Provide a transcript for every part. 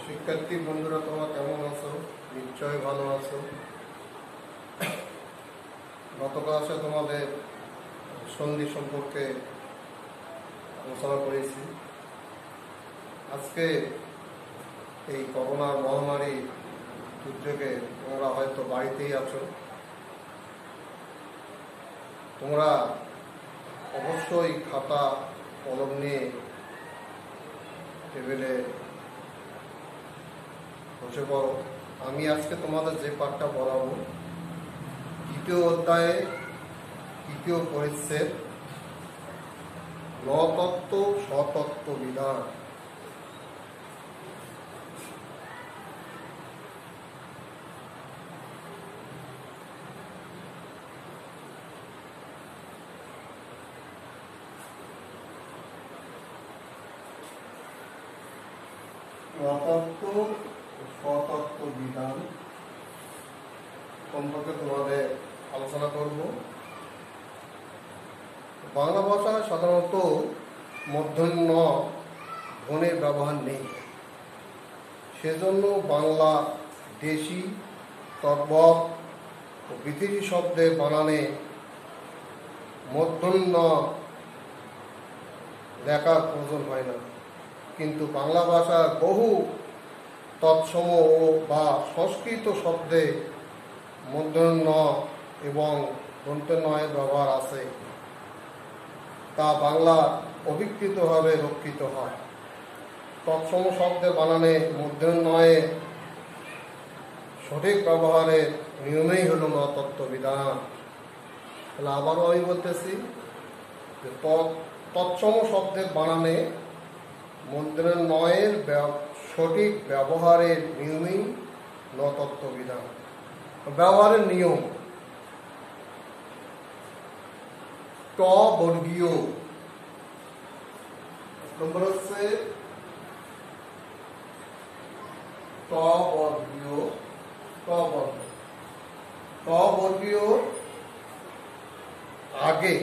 শিক্ষার্থী বন্ধুরা, তোমরা কেমন আছো? নিশ্চয়ই ভালো আছো। গত ক্লাসে তোমাদের সন্ধি সম্পর্কে আলোচনা করেছি। আজকে এই করোনার মহামারী দুর্যোগে তোমরা হয়তো বাড়িতেই আছো। তোমরা অবশ্যই খাতা কলম নিয়ে টেবিলে বসে পড়ো। আমি আজকে তোমাদের যে পাঠটা পড়াবো, দ্বিতীয় অধ্যায়ে তৃতীয় পরিচ্ছেদ, নতত্ত্ব স্বতত্ত্ব বিধান। নতত্ত্ব স্বতত্ত্ব বিধান সম্পর্কে তোমাদের আলোচনা করব। বাংলা ভাষায় সাধারণত মূর্ধন্য ধ্বনির ব্যবহার নেই, সেজন্য বাংলা দেশি, তদ্ভব ও বিদেশি শব্দের বানানে মূর্ধন্য লেখার প্রয়োজন হয় না। কিন্তু বাংলা ভাষার বহু তৎসম বা সংস্কৃত শব্দে মূর্ধন্য এবং দন্তন্বয়ের ব্যবহার আছে, তা বাংলা অবিকৃতভাবে রক্ষিত হয়। তৎসম শব্দের বানানে মূর্ধন্যয়ের সঠিক ব্যবহারের নিয়মেই হল নতত্ত্ব বিধান। তাহলে আবারও আমি বলতেছি যে তৎসম শব্দের বানানে মূর্ধন্যয়ের সঠিক ব্যবহারের নিয়মেই নতত্ত্ব বিধান। ব্যবহারের নিয়ম: ট বর্গীয় নম্বর হচ্ছে ট বর্গীয়। ট বর্গীয় আগে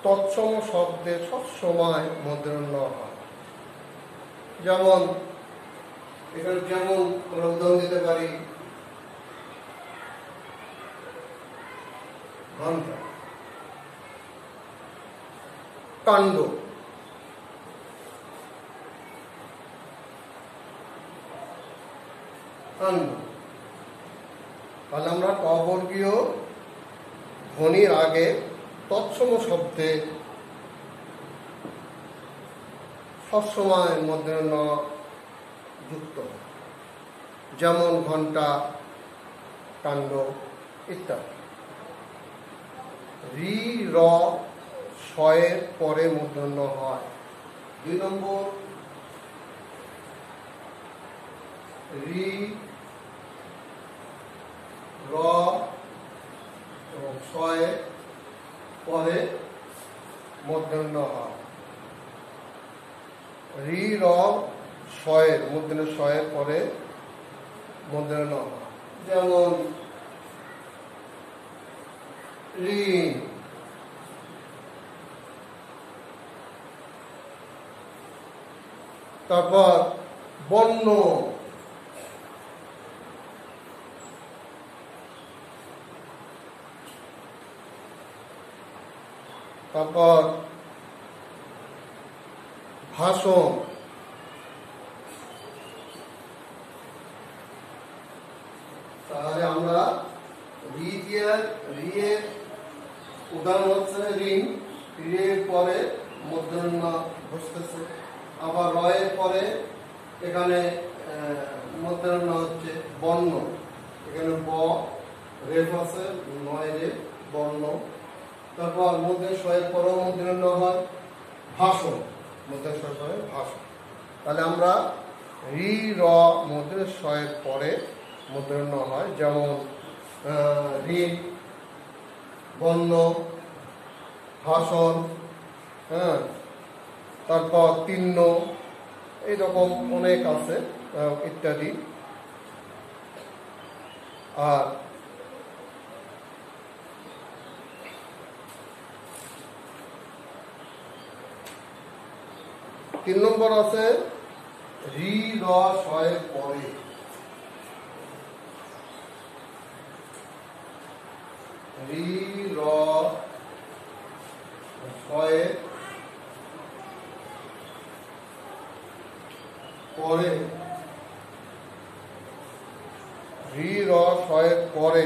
তৎসম শব্দে সবসময় মূর্ধন্য হয়। যেমন এখানে উদাহরণ দিতে পারি, ঘন্টা, কাণ্ড, তাহলে আমরা ট বর্গীয় ধ্বনির আগে তৎসম শব্দে সবসময় মূর্ধন্য যুক্ত, যেমন ঘন্টা, কাণ্ড ইত্যাদি। রি র শয়ের পরে মূর্ধন্য হয়। 2 নম্বর, রি র এবং শয়ের পরে মূর্ধন্য হয়। রি র শয়ের মূর্ধন্য শয়ের পরে মূর্ধন্য হয়, যেমন ঋণ। তারপর বর্ণ, তারপর ভাষণ, তাহলে আমরা রি এর উদাহরণ হচ্ছে ঋণ, ঋণের পরে মূর্ধন্য বসতেছে। আবার র এর পরে এখানে মূর্ধন্য হচ্ছে বর্ণ, এখানে ব রেফ আছে, নয় রে বর্ণ। তারপর মধ্যে শয়ের পরেও মূর্ধন্য হয়, ভাষণ, মধ্যে শয়ের পরে ভাষণ। তাহলে আমরা রি র মধ্যে শয়ের পরে মূর্ধন্য হয়, যেমন ঋণ, বর্ণ, ভাষণ, তারপর তিন্ন, এইরকম অনেক আছে ইত্যাদি। আর 3 নম্বর আছে রি র শয়ের পরে রি র শয়ের পরে রি র শয়ের পরে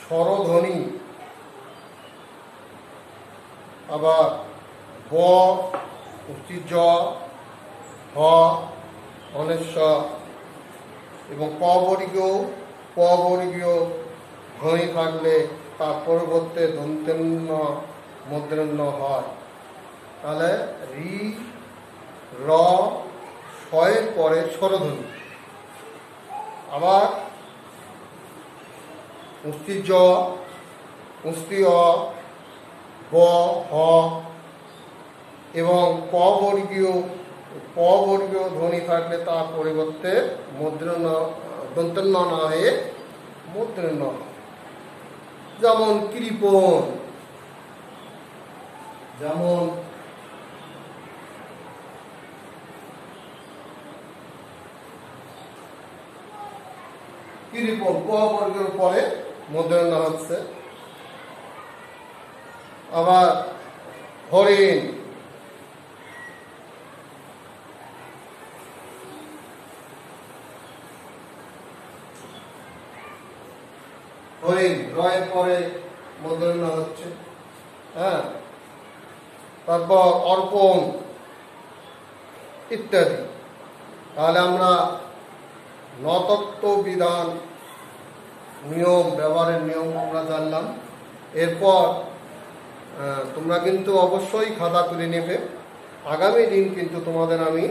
স্বরধ্বনি, আবার ব উচ্চ জ হ অনেশ্বর এবং প বর্গীয় ধ্বনি থাকলে তার পরিবর্তে দন্তেন্য মূর্ধন্য হয়। তাহলে রি র শয়ের পরে স্বরধ্বনি, আবার উস্তি জ উস্তি অ ব হ এবং প বর্গীয় ধ্বনি থাকলে তার পরিবর্তে মূর্ধন্য দন্তেন্য না হয়ে মূর্ধন্য হয়। যেমন কৃপণ, যেমন কৃপণ ক বর্গের পরে মূর্ধন্য হচ্ছে। আবার হরিণ, হরিণ রয়ের পরে মূর্ধন্য হচ্ছে। হ্যাঁ, তারপর অর্পণ ইত্যাদি। তাহলে আমরা নতত্ত্ব বিধান নিয়ম, ব্যবহারের নিয়ম আমরা জানলাম। এরপর তোমরা কিন্তু অবশ্যই খাতা তুলে নেবে। আগামী দিন কিন্তু তোমাদের আমি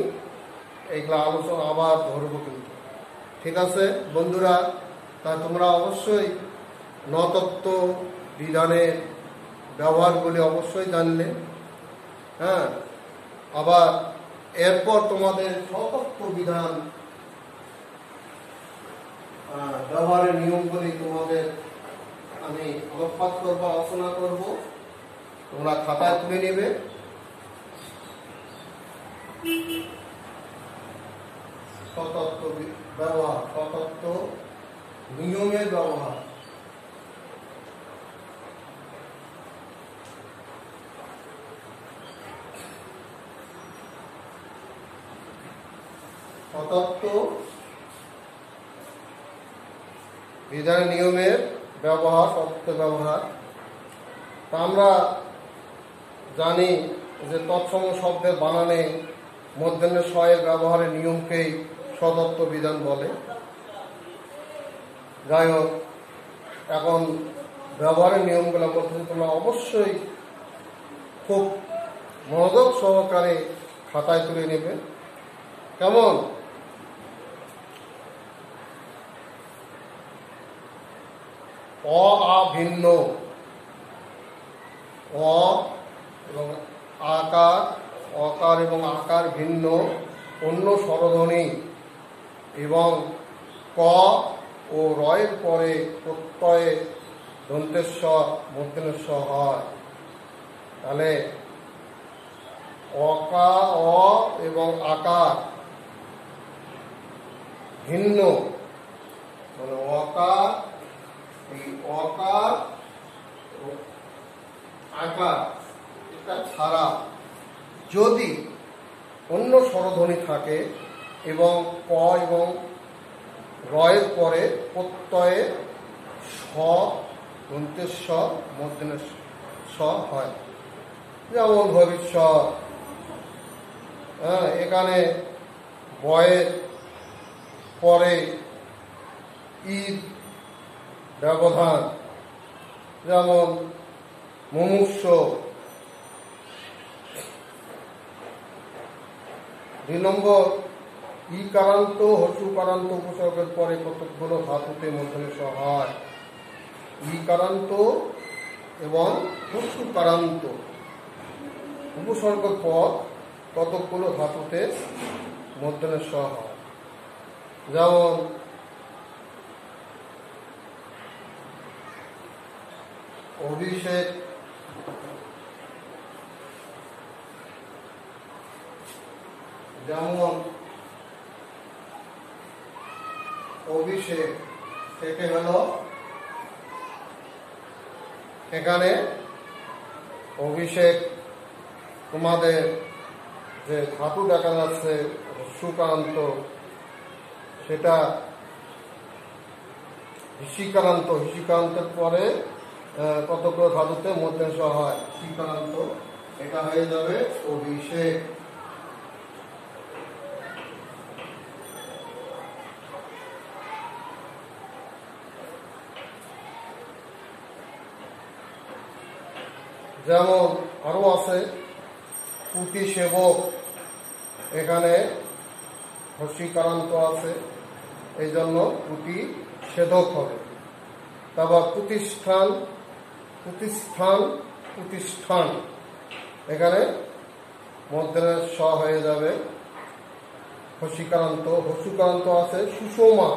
এইগুলো আলোচনা আবার ধরবো কিন্তু, ঠিক আছে বন্ধুরা? তা তোমরা অবশ্যই নতত্ত্ব বিধানের ব্যবহারগুলি অবশ্যই জানলে। হ্যাঁ, আবার এরপর তোমাদের স্বতত্ত্ব বিধান ব্যবহারের নিয়মগুলি তোমাদের আমি আলোকপাত করবো, আলোচনা করব। তোমরা খাতায় তুলে নেবে। স্বতত্ত্ব ব্যবহার, স্বতত্ত্ব নিয়মের ব্যবহার। স্বতত্ত্ব বিধান নিয়মের ব্যবহার, স্বতন্ত্র ব্যবহার। তা আমরা জানি যে তৎসম শব্দের বানানে মূর্ধন্য শয়ের ব্যবহারের নিয়মকেই স্বতন্ত্র বিধান বলে। যাই হোক, এখন ব্যবহারের নিয়মগুলোর মধ্যে তোমরা অবশ্যই খুব মনোযোগ সহকারে খাতায় তুলে নেবে। কেমন? অ আ ভিন্ন, অ এবং আকার, অকার এবং আকার ভিন্ন অন্য স্বরধ্বনি এবং ক ও রয়ের পরে প্রত্যয়ে দন্তেশ্বর মূর্ধন্যস্বর হয়। তাহলে অকা, অ এবং আকার ভিন্ন, মানে অকার, এই অকার আকার এটা ছাড়া যদি অন্য স্বরধ্বনি থাকে এবং ক এবং রয়ের পরে প্রত্যয়ে স দন্তেশ্বর মূর্ধন্যস্বর হয়। যেমন ভবিষ্যৎ, এখানে বয়ের পরে ঈদ ব্যবধান। যেমন মুমূর্ষ। 2 নম্বর ইকারান্ত হর্ষকারান্ত উপসর্গের পরে কতকগুলো ধাতুতে মূর্ধন্যস্বর হয়। ইকারান্ত এবং হর্ষকারান্ত উপসর্গের পর কতকগুলো ধাতুতে মূর্ধন্যস্বর হয়। যেমন অভিষেক, যেমন অভিষেক থেকে হলো এখানে অভিষেক তোমাদের যে ধাতু দেখা যাচ্ছে সুকান্ত সেটা হিসিকারান্ত, হিসিকারান্তের পরে কতগুলো ধাতুতে মধ্যাংশ হয় হিসিকারান্ত, এটা হয়ে যাবে অভিষেক। যেমন আরো আছে প্রতিসেবক, এখানে হস্যিকারান্ত আছে, এই জন্য প্রতিষেধক হবে। তারপর প্রতিষ্ঠান, প্রতিষ্ঠান, প্রতিষ্ঠান, এখানে মধ্যে স হয়ে যাবে হস্যিকারান্ত। হস্যিকারান্ত আছে সুষমা,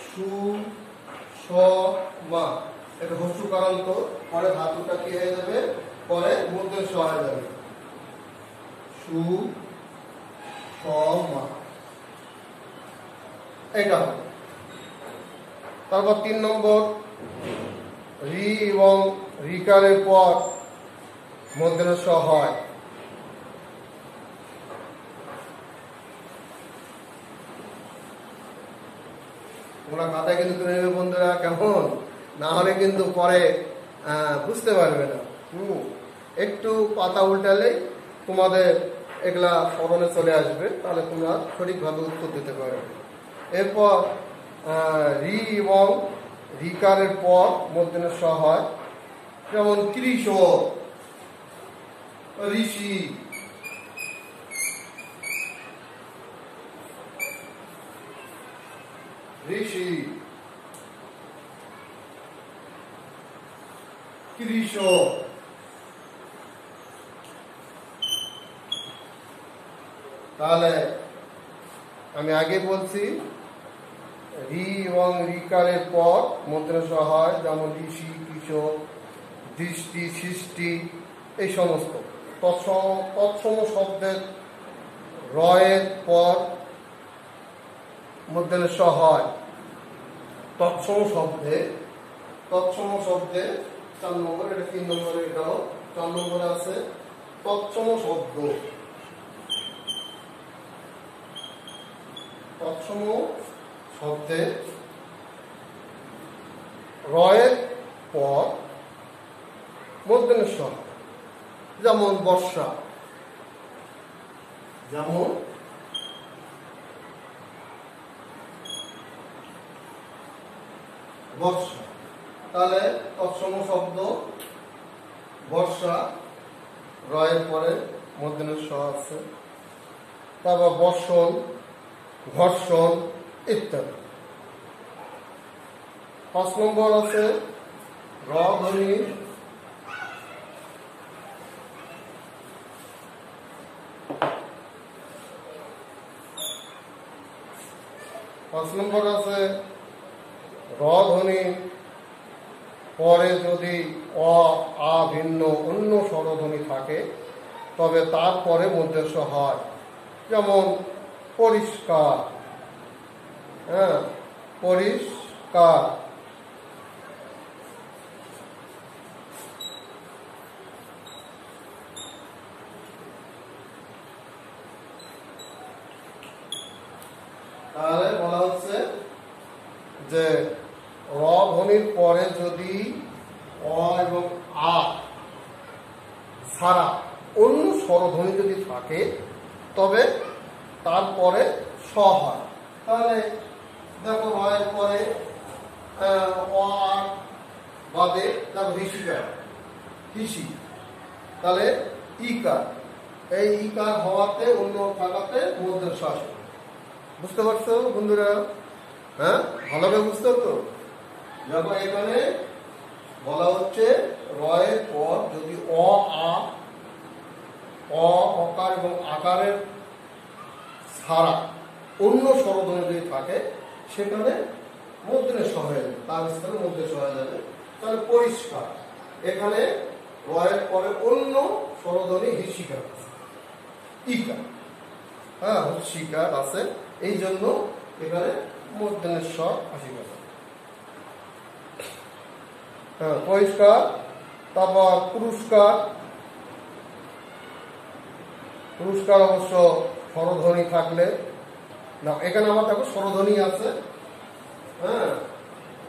সুষমা, এটা হস্যকারান্ত, পরে ধাতুটা কি হয়ে যাবে, পরে মধ্যে স হয়ে যাবে সুষমা, এটা হবে। তারপর 3 নম্বর রি এবং রিকারের পর মধ্যে স হয়। তোমরা খাতায় কিন্তু তুলে নেবে বন্ধুরা, কেমন, না হলে কিন্তু পরে বুঝতে পারবে না। একটু পাতা উল্টালেই তোমাদের এগুলা স্মরণে চলে আসবে, তাহলে তোমরা সঠিকভাবে উত্তর দিতে পারবে। এরপর রি এবং রিকারের পর মধ্যে স হয়, যেমন কৃষক, ঋষি, ঋষি, কৃষক। তাহলে আমি আগে বলছি রি এবং রিকারের পর মধ্যে স হয়, যেমন ঋষি, কৃষক, দৃষ্টি, সৃষ্টি, এই সমস্ত। তৎসম শব্দের রয়ের পর মধ্যে স হয়। তৎসম শব্দে 4 নম্বর, এটা 3 নম্বরে, এটাও 4 নম্বরে আছে তৎসম শব্দ। তৎসম শব্দে রয়ের পর মধ্যে স হয়, যেমন বর্ষা, যেমন বর্ষা। তাহলে তৎসম শব্দ বর্ষা, রয়ের পরে মধ্যে স আছে। তারপর বর্ষণ, ঘর্ষণ ইত্যাদি। 5 নম্বর আছে র ধ্বনি, 5 নম্বর আছে র ধ্বনি পরে যদি অ, আ ভিন্ন অন্য স্বরধ্বনি থাকে তবে তারপরে মধ্যে স হয়, যেমন পরিষ্কার, পরিষ্কার। তাহলে বলা হচ্ছে যে র ধ্বনির পরে যদি অ এবং আ ছাড়া অন্য স্বরধ্বনি যদি থাকে তবে তারপরে স হয়। তাহলে দেখো রয়ের পরে অ আর বাদে দেখো ঋষিকার, হিসি, তাহলে ইকার, এই ইকার হওয়াতে অন্য থাকাতে মধ্যে স আসে। বুঝতে পারছো বন্ধুরা? হ্যাঁ, ভালোভাবে বুঝতে তো। দেখো এখানে বলা হচ্ছে রয়ের পর যদি অ, আ, অকার এবং আকারের ছাড়া অন্য স্বরধ্বনি যদি থাকে সেখানে মধ্যে স হয়ে যাবে, তার স্থানে মধ্যে স হয়ে যাবে। তাহলে পরিষ্কার, এখানে রয়ের পরে অন্য স্বরধ্বনি হ্রস্বীকার আছে, ইকার, হ্যাঁ হ্রস্বীকার আছে, এই জন্য এখানে মূর্ধন্যের স্বর হাসি গেছে। হ্যাঁ পরিষ্কার। তারপর পুরস্কার, পুরস্কার অবশ্য স্বরধ্বনি থাকলে না, এখানে আমার দেখো স্বরধ্বনি আছে, হ্যাঁ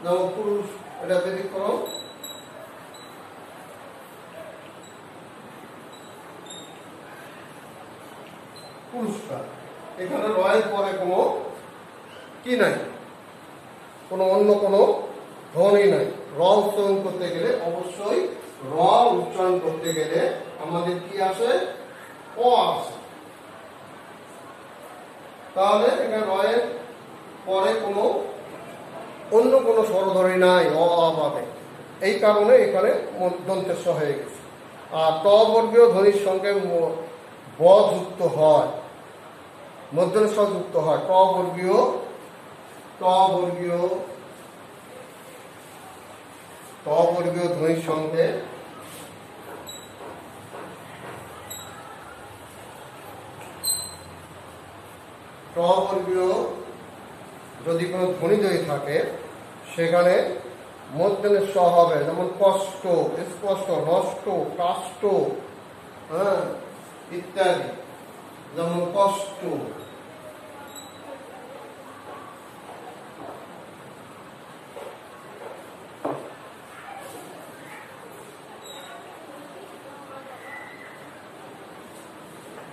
যেমন পুরুষ, এটা ব্যতিক্রম। পুরস্কার এখানে রয়ের পরে কোনো কি নাই, কোনো অন্য কোনো ধ্বনি নাই। র উচ্চারণ করতে গেলে অবশ্যই র উচ্চারণ করতে গেলে আমাদের কি আসে, অ আসে। তাহলে এখানে রয়ের পরে কোনো অন্য কোনো স্বরধ্বনি নাই অ পাবে, এই কারণে এখানে দন্তের স হয়ে গেছে। আর ট বর্গীয় ধ্বনির সঙ্গে ব যুক্ত হয়, মূর্ধন্য স যুক্ত হয়। ট বর্গীয় ধ্বনির সঙ্গে ট বর্গীয় যদি কোনো ধ্বনি যদি থাকে সেখানে মূর্ধন্যের স হবে, যেমন কষ্ট, স্পষ্ট, নষ্ট, কাষ্ট, হ্যাঁ ইত্যাদি। যেমন কষ্ট,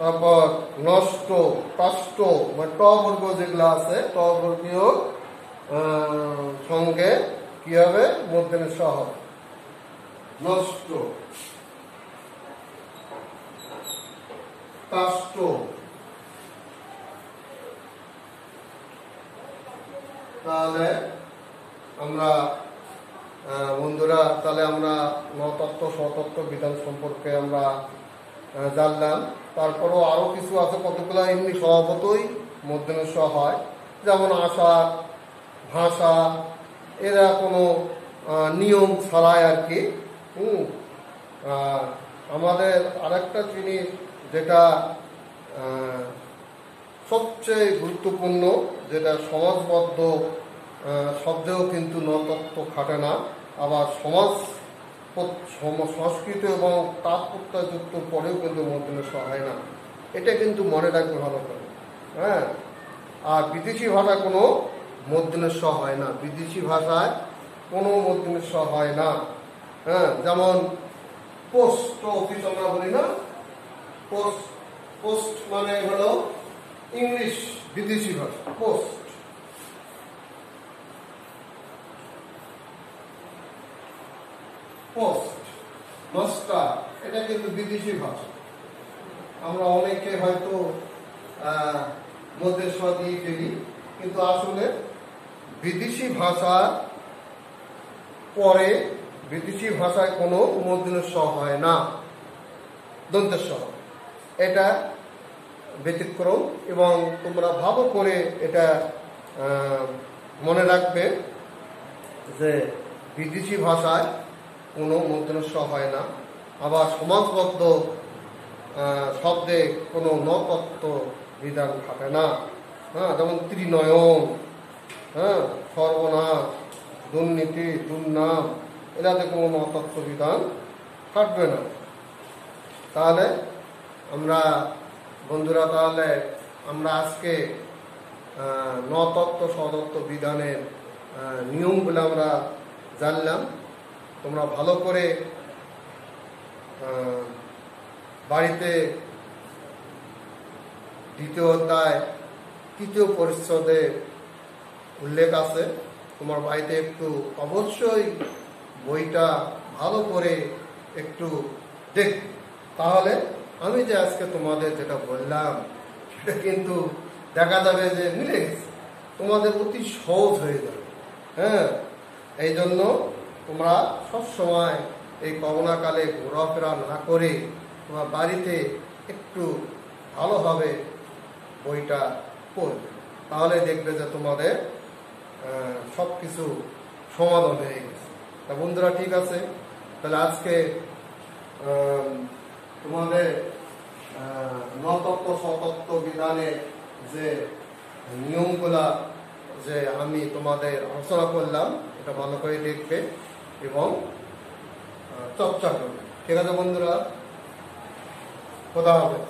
তারপর নষ্ট, কাষ্ট, মানে ট বর্গ যেগুলো আছে ট বর্গীয় সঙ্গে কি হবে, মূর্ধন্যের স হবে। নষ্ট, কাষ্ট, তাহলে আমরা বন্ধুরা, তাহলে আমরা নতত্ত্ব স্বতত্ত্ব বিধান সম্পর্কে আমরা জানলাম। তারপরও আরো কিছু আছে, কতগুলো এমনি স্বভাবতই মূর্ধন্যের স হয়, যেমন আশা, ভাষা, এরা কোনো নিয়ম ছাড়াই আর কি। আমাদের আরেকটা জিনিস যেটা সবচেয়ে গুরুত্বপূর্ণ, যেটা সমাজবদ্ধ শব্দেও কিন্তু নতত্ত্ব খাটে না, আবার সংস্কৃত এবং তাৎপর্যযুক্ত পরেও কিন্তু মূর্ধন্যের স হয় না, এটা কিন্তু মনে রাখবে ভালো করে। হ্যাঁ, আর বিদেশি ভাষায় কোনো মূর্ধন্যের স হয় না, বিদেশি ভাষায় কোনো মূর্ধন্যের স হয় না। হ্যাঁ, যেমন পোস্ট অফিস আমরা বলি না, পোস্ট মানে হলো ইংলিশ, বিদেশি ভাষা পোস্ট। পোস্ট, মাস্টার, এটা কিন্তু বিদেশি ভাষা। আমরা অনেকে হয়তো মধ্যে স দিয়ে ফেলি, কিন্তু আসলে বিদেশি ভাষার পরে বিদেশি ভাষায় কোনো মূর্ধন্যের স হয় না, দন্তের স। এটা ব্যতিক্রম, এবং তোমরা ভালো করে এটা মনে রাখবে যে বিদেশি ভাষায় কোনো মূর্ধন্যের স হয় না। আবার সমাজবদ্ধ শব্দে কোনো নতত্ত্ব বিধান খাটে না। হ্যাঁ, যেমন ত্রিনয়ন, হ্যাঁ সর্বনাশ, দুর্নীতি, দুর্নাম, এটাতে কোনো নতত্ত্ব বিধান খাটবে না। তাহলে আমরা বন্ধুরা, তাহলে আমরা আজকে নতত্ত্ব স্বতত্ত্ব বিধানের নিয়মগুলো আমরা জানলাম। তোমরা ভালো করে বাড়িতে দ্বিতীয় অধ্যায় তৃতীয় পরিচ্ছেদে উল্লেখ আছে, তোমার বাড়িতে একটু অবশ্যই বইটা ভালো করে একটু দেখ, তাহলে আমি যে আজকে তোমাদের যেটা বললাম সেটা কিন্তু দেখা যাবে যে মিলে গেছে, তোমাদের অতি সহজ হয়ে যাবে। হ্যাঁ, এই জন্য তোমরা সবসময় এই করোনাকালে ঘোরাফেরা না করে তোমার বাড়িতে একটু ভালোভাবে বইটা পড়বে, তাহলে দেখবে যে তোমাদের সব কিছু সমাধান হয়ে গেছে। তা বন্ধুরা, ঠিক আছে, তাহলে আজকে তোমাদের নতত্ত্ব স্বতত্ত্ব বিধানের যে নিয়মগুলা যে আমি তোমাদের আলোচনা করলাম, এটা ভালো করে দেখবে এবং চর্চা করবে। ঠিক আছে বন্ধুরা, খোদা হাফেজ।